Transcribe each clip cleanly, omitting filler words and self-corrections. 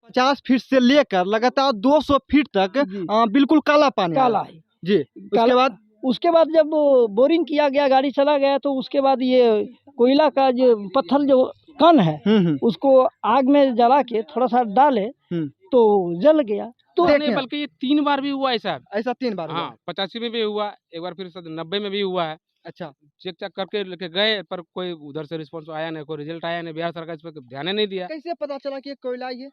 50 feet से लेकर लगातार 200 फीट तक जी। बिल्कुल काला पानी आया। काला है जी। उसके बाद जब बोरिंग किया गया, गाड़ी चला गया, तो उसके बाद ये कोयला का जो पत्थर जो कण है उसको आग में जला के थोड़ा सा डाले तो जल गया। तो नहीं, बल्कि ये 3 बार भी हुआ है साहब। ऐसा 3 बार हुआ? हाँ, 85 में भी हुआ, एक बार फिर 90 में भी हुआ है। अच्छा। चेक करके लेके गए, पर कोई उधर से रिस्पॉन्स आया नहीं, कोई रिजल्ट आया नहीं। बिहार सरकार इस पर ध्यान ही नहीं दिया। कैसे पता चला कि ये कोयला ये?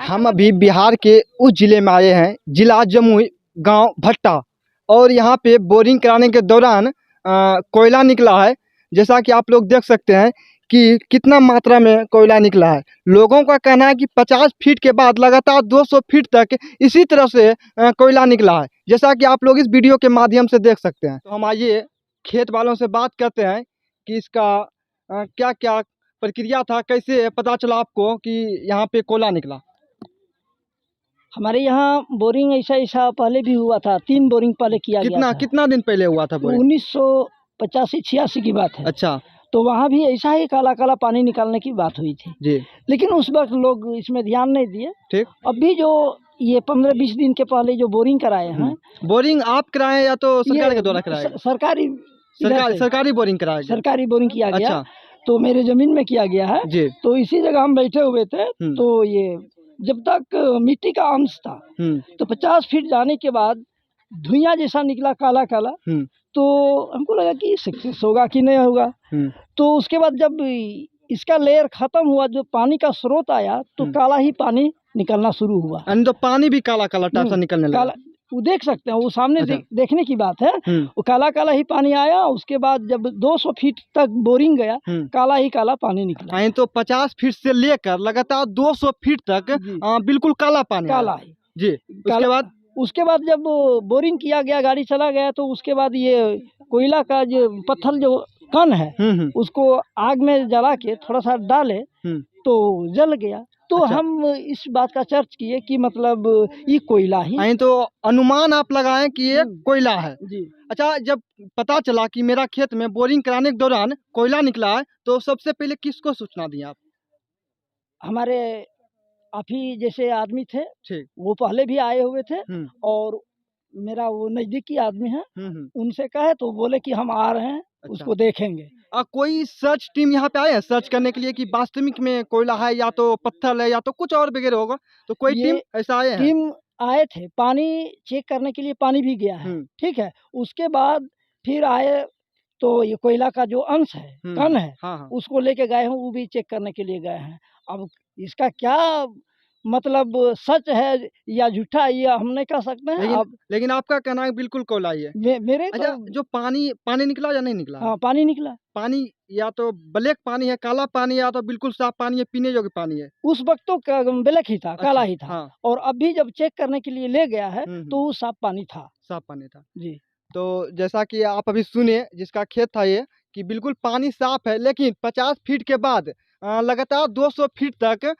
हम अभी बिहार के उस जिले में आए हैं, जिला जमुई, गांव भट्टा, और यहाँ पे बोरिंग कराने के दौरान कोयला निकला है। जैसा कि आप लोग देख सकते हैं कि कितना मात्रा में कोयला निकला है। लोगों का कहना है कि 50 फीट के बाद लगातार 200 फीट तक इसी तरह से कोयला निकला है, जैसा कि आप लोग इस वीडियो के माध्यम से देख सकते हैं। तो हम आइए खेत वालों से बात करते हैं कि इसका क्या क्या प्रक्रिया था, कैसे पता चला आपको कि यहाँ पे कोयला निकला? हमारे यहाँ बोरिंग ऐसा पहले भी हुआ था, 3 बोरिंग पहले किया गया था। कितना दिन पहले हुआ था बोरिंग? 1985-86 की बात है। अच्छा। तो वहाँ भी ऐसा ही काला काला पानी निकालने की बात हुई थी जी। लेकिन उस वक्त लोग इसमें ध्यान नहीं दिए। ठीक। अभी जो ये 15-20 दिन के पहले जो बोरिंग कराए हैं, बोरिंग आप कराए या तो सरकार के द्वारा कराए? सरकारी बोरिंग कराया गया। सरकारी बोरिंग किया गया। अच्छा। तो मेरे जमीन में किया गया है जी। तो इसी जगह हम बैठे हुए थे। तो ये जब तक मिट्टी का अंश था तो 50 फीट जाने के बाद धुआं जैसा निकला काला काला। तो हमको लगा कि सक्सेस होगा कि नहीं होगा। तो उसके बाद जब इसका लेयर खत्म हुआ, जो पानी का स्रोत आया, तो काला ही पानी निकलना शुरू हुआ। तो पानी भी काला काला टाइप से निकलने लगा। वो देख सकते हैं, वो सामने अच्छा। देखने की बात है। वो काला काला ही पानी आया। उसके बाद जब 200 फीट तक बोरिंग गया, काला ही काला पानी निकला। तो 50 फीट से लेकर लगातार 200 फीट तक बिल्कुल काला पानी काला है जी। उसके बाद जब बोरिंग किया गया, गाड़ी चला गया, तो उसके बाद ये कोयला का जो पत्थर जो कण है उसको आग में जला के थोड़ा सा डाले तो जल गया। तो अच्छा। हम इस बात का चर्च किए कि मतलब ये कोयला ही। तो अनुमान आप लगाएं कि ये कोयला है जी। अच्छा, जब पता चला कि मेरा खेत में बोरिंग कराने के दौरान कोयला निकला है तो सबसे पहले किसको सूचना दी आप? हमारे आप ही जैसे आदमी थे, ठीक। वो पहले भी आए हुए थे और मेरा वो नजदीकी आदमी है, उनसे कहे तो बोले कि हम आ रहे हैं। अच्छा। उसको देखेंगे। कोई सर्च टीम यहाँ पे आए हैं सर्च करने के लिए कि वास्तविक में कोयला है या तो पत्थर है या तो कुछ और वगैरह होगा? तो कोई टीम ऐसा आए हैं? टीम आए थे, पानी चेक करने के लिए पानी भी गया है। ठीक है। उसके बाद फिर आए तो ये कोयला का जो अंश है, कण है, हाँ। उसको लेके गए हैं, वो भी चेक करने के लिए गए हैं। अब इसका क्या मतलब सच है या झूठा, ये हम नहीं कह सकते हैं। लेकिन आपका कहना है बिल्कुल कोयला ही है। मेरे अच्छा, जो पानी निकला या नहीं निकला? हाँ, पानी निकला। पानी या तो ब्लैक पानी है, काला पानी, या तो बिल्कुल साफ पानी है, पीने योग्य पानी है? उस वक्त तो ब्लैक ही था। अच्छा, काला ही था। हाँ। और अभी जब चेक करने के लिए ले गया है तो वो साफ पानी था। साफ पानी था जी। तो जैसा कि आप अभी सुने जिसका खेत था ये कि बिल्कुल पानी साफ है, लेकिन 50 फीट के बाद लगातार 200 फीट तक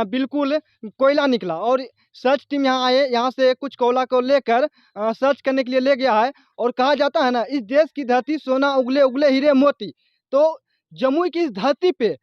बिल्कुल कोयला निकला। और सर्च टीम यहाँ आए, यहाँ से कुछ कोयला को लेकर सर्च करने के लिए ले गया है। और कहा जाता है ना, इस देश की धरती सोना उगले उगले हीरे मोती। तो जमुई की इस धरती पे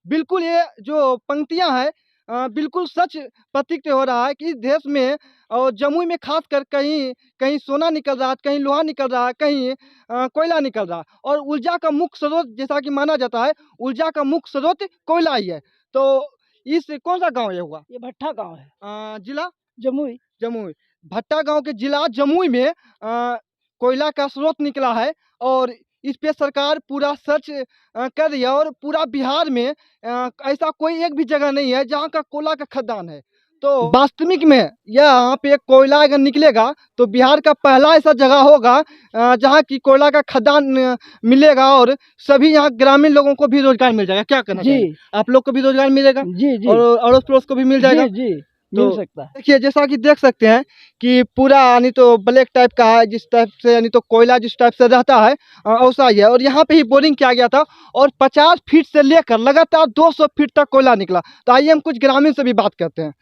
बिल्कुल ये जो पंक्तियां हैं बिल्कुल सच प्रतीत हो रहा है कि इस देश में और जमुई में खासकर कहीं कहीं सोना निकल रहा है, कहीं लोहा निकल रहा है, कहीं कोयला निकल रहा है। और ऊर्जा का मुख्य स्रोत जैसा कि माना जाता है, ऊर्जा का मुख्य स्रोत कोयला ही है। तो इस कौन सा गांव ये हुआ? ये भट्टा गांव है, जिला जमुई। जमुई। भट्टा गांव के जिला जमुई में कोयला का स्रोत निकला है। और इस पे सरकार पूरा सर्च कर रही है। और पूरा बिहार में ऐसा कोई एक भी जगह नहीं है जहाँ का कोयला का खदान है। तो वास्तविक में यहाँ पे कोयला अगर निकलेगा तो बिहार का पहला ऐसा जगह होगा जहाँ की कोयला का खदान मिलेगा। और सभी यहाँ ग्रामीण लोगों को भी रोजगार मिल जाएगा। क्या कहना चाहिए? आप लोग को भी रोजगार मिलेगा? जी जी। और अड़ोस पड़ोस को भी मिल जाएगा? जी तो मिल सकता है। देखिए, जैसा कि देख सकते हैं कि पूरा यानी तो ब्लैक टाइप का है, जिस टाइप से यानी तो कोयला जिस टाइप से रहता है वैसा ही है। और यहाँ पे ही बोरिंग किया गया था और 50 फीट से लेकर लगातार 200 फीट तक कोयला निकला। तो आइए हम कुछ ग्रामीण से भी बात करते हैं।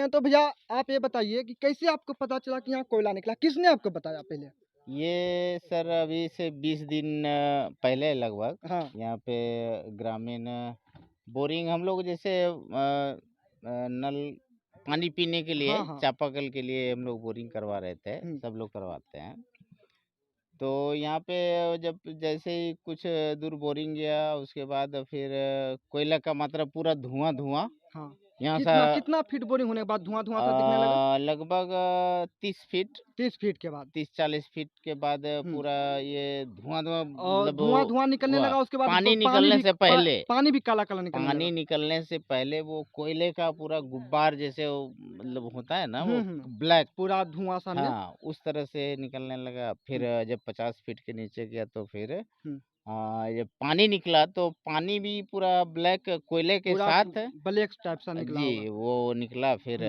तो भैया आप ये बताइए कि कैसे आपको पता चला कि यहाँ कोयला निकला? किसने आपको बताया पहले? ये सर अभी से 20 दिन पहले लगभग हाँ। यहाँ पे ग्रामीण बोरिंग हम लोग जैसे नल पानी पीने के लिए, हाँ, हाँ। चापाकल के लिए हम लोग बोरिंग करवा रहे थे, सब लोग करवाते हैं। तो यहाँ पे जब जैसे ही कुछ दूर बोरिंग गया, उसके बाद फिर कोयला का मात्रा पूरा धुआं हाँ। यहाँ कितना सा कितना फीट बोरिंग होने के बाद धुआं सा दिखने लगा? लगभग 30 फीट 30 फीट के बाद 30-40 फीट के बाद पूरा ये धुआं और मतलब धुआं निकलने हुआ। लगा, उसके बाद पानी पानी निकलने भी से पहले पानी भी काला काला निकलने पानी लगा। निकलने से पहले वो कोयले का पूरा गुब्बार जैसे वो मतलब होता है ना, वो हम्म। ब्लैक, पूरा धुआं सा में। हाँ उस तरह से निकलने लगा। फिर जब 50 फीट के नीचे गया तो फिर ये पानी निकला तो पानी भी पूरा ब्लैक कोयले के पूरा साथ ब्लैक टाइप सा निकला जी होगा। वो निकला। फिर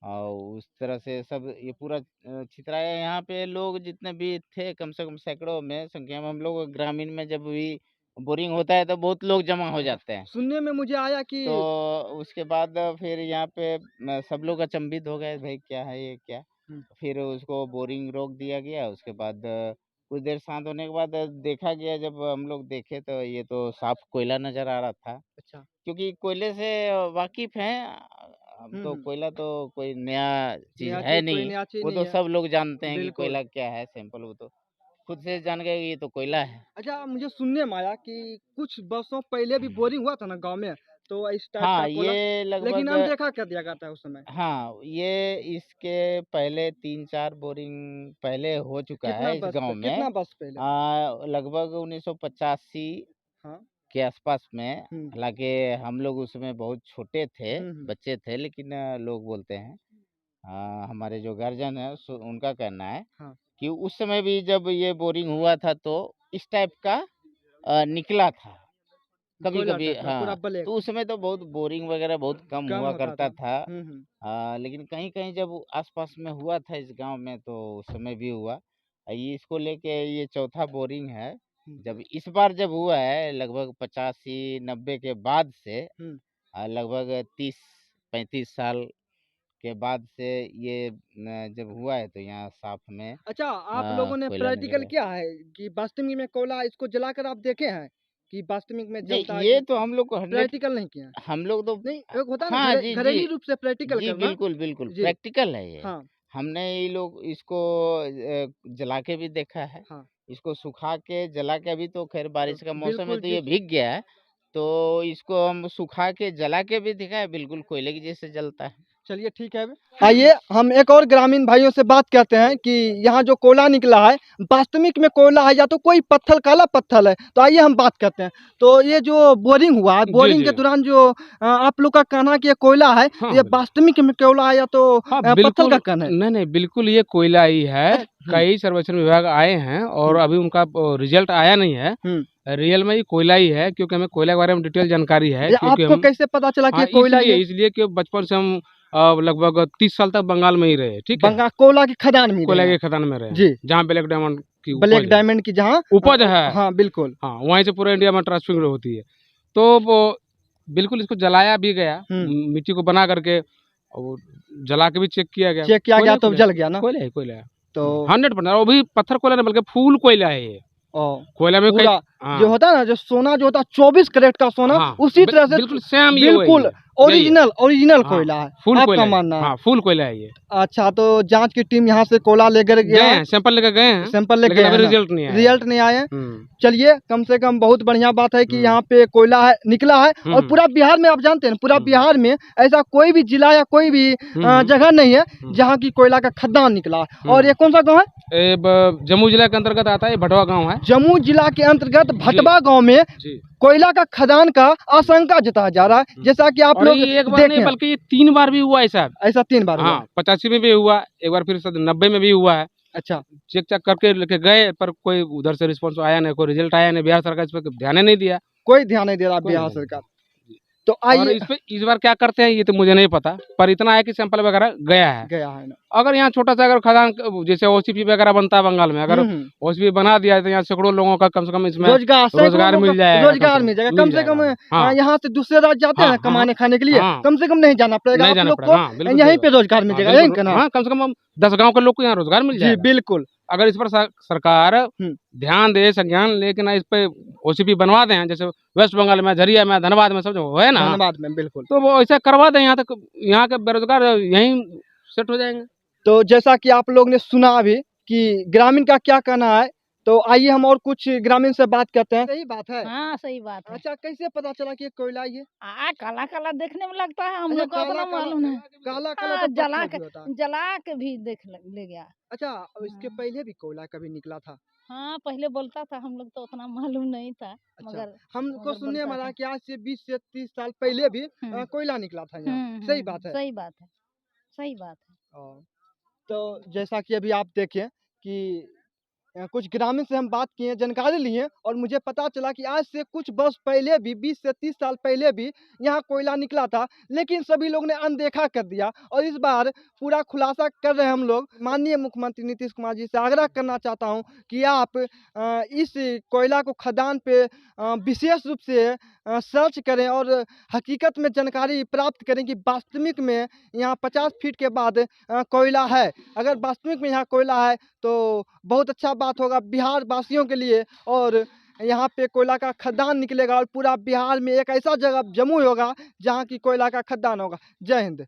और उस तरह से सब ये पूरा छितराया। यहाँ पे लोग जितने भी थे कम से कम सैकड़ों में संख्या में, हम लोग ग्रामीण में जब भी बोरिंग होता है तो बहुत लोग जमा हो जाते हैं। सुनने में मुझे आया कि तो उसके बाद फिर यहाँ पे सब लोग अचंभित हो गए, भाई क्या है ये क्या। फिर उसको बोरिंग रोक दिया गया। उसके बाद कुछ देर शांत होने के बाद देखा गया, जब हम लोग देखे तो ये तो साफ कोयला नजर आ रहा था। अच्छा। क्योंकि कोयले से वाकिफ हैं हम तो, कोयला तो कोई नया चीज नया है चीज, कोई नहीं, नया चीज वो नहीं तो है। सब लोग जानते हैं कि बिल्कुल। कोयला क्या है। सैंपल वो तो खुद से जान गए कि ये तो कोयला है। अच्छा, मुझे सुनने में आया कि कुछ वर्षों पहले भी बोरिंग हुआ था ना गांव में, तो इस टाइप का हाँ कोला, ये लेकिन लगभग अनदेखा कर दिया जाता है उस समय। हाँ ये इसके पहले 3-4 बोरिंग पहले हो चुका है इस गांव में। कितना वर्ष पहले? लगभग 1985 हाँ। के आसपास में। हम्म। हालांकि हम लोग उसमें बहुत छोटे थे, बच्चे थे, लेकिन लोग बोलते हैं हमारे जो गार्जियन है उनका कहना है हाँ। कि उस समय भी जब ये बोरिंग हुआ था तो इस टाइप का निकला था कभी कोयला कभी। टाइप का, पूरा हाँ ब्लैक तो उस समय तो बहुत बोरिंग वगैरह बहुत कम कम हुआ होता करता था। था। लेकिन कहीं कहीं जब आसपास में हुआ था इस गांव में तो उस समय भी हुआ। ये इसको लेके ये चौथा बोरिंग है। जब इस बार जब हुआ है लगभग 85-90 के बाद से लगभग 30-35 साल के बाद से ये जब हुआ है तो यहाँ साफ में अच्छा, आप लोगों ने कोयला नजर प्रैक्टिकल आया। किया है कि वास्तविक में कोयला इसको जलाकर आप देखे हैं कि वास्तविक में जलता है ये कि? तो हम लोग को 100 प्रैक्टिकल नहीं किया? हम लोग तो नहीं, एक होता है ना हाँ जी जी घरेलू रूप से प्रैक्टिकल जी करना। बिल्कुल बिल्कुल जी। प्रैक्टिकल है ये। हाँ। हमने ये लोग इसको जला के भी देखा है, हाँ। इसको सुखा के जला के। अभी तो खैर बारिश का मौसम है बिल्कुल तो ये जिस भीग गया है, तो इसको हम सुखा के जला के भी दिखा है, बिल्कुल कोयले की जैसे जलता है। चलिए ठीक है। आइए हम एक और ग्रामीण भाइयों से बात करते हैं कि यहाँ जो कोयला निकला है वास्तविक में कोयला है या तो कोई पत्थर, काला पत्थर है। तो आइए हम बात करते हैं। तो ये जो बोरिंग हुआ है, बोरिंग के दौरान जो आप लोग का कहना कि ये कोयला है, हाँ, तो ये वास्तविक में कोयला है या तो हाँ पत्थर बिल्कुल। का कहना है? नहीं बिल्कुल ये कोयला ही है। कई सर्वेक्षण विभाग आए हैं और अभी उनका रिजल्ट आया नहीं है। रियल में ये कोयला ही है, क्योंकि हमें कोयला के बारे में डिटेल जानकारी है। ये क्योंकि आपको हम कैसे पता चला कि ये कोयला ही है? इसलिए कि बचपन से हम लगभग 30 साल तक बंगाल में ही रहे। ठीक है, बंगाल कोयला की खदान में कोयला रहे के हैं। खदान में रहे, जी। जहाँ ब्लैक डायमंड की ब्लैक डायमंड की जहाँ उपज है। हाँ बिल्कुल। हाँ वहीं से पूरे इंडिया में ट्रांसफर होती है। तो वो बिल्कुल इसको जलाया भी गया, मिट्टी को बना करके, और जला के भी चेक किया गया तो जल गया ना? कोयला है तो 100%। और भी पत्थर कोयला नहीं बल्कि फूल कोयला है ये। कोयला में पूरा हाँ। जो होता है ना, जो सोना जो होता है 24 कैरेट का सोना, हाँ, उसी तरह से बिल्कुल सेम बिल्कुल ओरिजिनल कोयला है। फूल आपका कोयला मानना है? हाँ फूल कोयला है ये। अच्छा, तो जांच की टीम यहाँ से कोयला लेकर गया है, सैंपल लेकर गए हैं, सैंपल लेके लेकिन अभी गए हैं, रिजल्ट नहीं आया। रिजल्ट नहीं आए। चलिए, कम से कम बहुत बढ़िया बात है कि यहाँ पे कोयला है, निकला है। और पूरा बिहार में आप जानते हैं, पूरा बिहार में ऐसा कोई भी जिला या कोई भी जगह नहीं है जहाँ की कोयला का खदान निकला है। और ये कौन सा गाँव है? जम्मू जिला के अंतर्गत आता है, भटवा गाँव है। जम्मू जिला के अंतर्गत भटवा गाँव में कोयला का खदान का आशंका जताया जा रहा है, जैसा कि आप लोग एक बार नहीं बल्कि ये 3 बार भी हुआ है साहब। ऐसा 3 बार? हाँ 85 में भी हुआ एक बार, फिर 90 में भी हुआ है। अच्छा, चेक करके लेके गए पर कोई उधर से रिस्पॉन्स आया नहीं, कोई रिजल्ट आया नहीं। बिहार सरकार इस पर ध्यान नहीं दिया, कोई ध्यान नहीं दे रहा बिहार सरकार। तो आइए इस बार क्या करते हैं ये तो मुझे नहीं पता, पर इतना है कि सैंपल वगैरह गया है ना। अगर यहाँ छोटा सा अगर खदान जैसे ओसीपी वगैरह बनता है बंगाल में, अगर ओसीपी बना दिया है तो यहाँ सैकड़ों लोगों का कम से कम इसमें रोजगार मिल जाएगा। रोजगार मिल जाएगा, कम से कम यहाँ से दूसरे राज्य जाते हैं कमाने खाने के लिए, कम से कम नहीं जाना पड़ेगा, आप लोग को यहीं पे रोजगार मिल जाएगा, यही कहना। कम से कम 10 गाँव के लोग को यहाँ रोजगार मिल जाएगा। बिल्कुल, अगर इस पर सरकार ध्यान दे, संज्ञान लेकिन इस पे ओसीपी बनवा दें, जैसे वेस्ट बंगाल में, झरिया में, धनबाद में, सब जो है ना, धनबाद में, बिल्कुल, तो वो ऐसा करवा दें, यहाँ तक यहाँ के बेरोजगार यहीं सेट हो जाएंगे। तो जैसा कि आप लोग ने सुना अभी कि ग्रामीण का क्या कहना है, तो आइए हम और कुछ ग्रामीण से बात करते हैं। सही बात है। हाँ सही बात है। अच्छा, कैसे पता चला कि ये कोयला ये काला काला देखने में लगता है, हम लोग को अपना मालूम है। काला हाँ, तो जला पत्थर भी होता है। जला के भी ले गया। अच्छा, अब इसके पहले भी कोयला कभी निकला था? हाँ पहले बोलता था, हम लोग तो उतना मालूम नहीं था। अच्छा, मगर हमको सुनने में बोलता आया कि आज से 20 से 30 साल पहले भी कोयला निकला था यहाँ। सही बात है। सही बात है, सही बात है। तो जैसा कि अभी आप देखें कि कुछ ग्रामीण से हम बात किए, जानकारी लिए, और मुझे पता चला कि आज से कुछ वर्ष पहले भी, 20 से 30 साल पहले भी यहाँ कोयला निकला था, लेकिन सभी लोग ने अनदेखा कर दिया। और इस बार पूरा खुलासा कर रहे हैं हम लोग। माननीय मुख्यमंत्री नीतीश कुमार जी से आग्रह करना चाहता हूँ कि आप इस कोयला को खदान पे विशेष रूप से सर्च करें और हकीकत में जानकारी प्राप्त करें कि वास्तविक में यहाँ 50 फीट के बाद कोयला है। अगर वास्तविक में यहाँ कोयला है तो बहुत अच्छा बात होगा बिहार वासियों के लिए, और यहाँ पे कोयला का खदान निकलेगा और पूरा बिहार में एक ऐसा जगह जमुई होगा जहाँ की कोयला का खदान होगा। जय हिंद।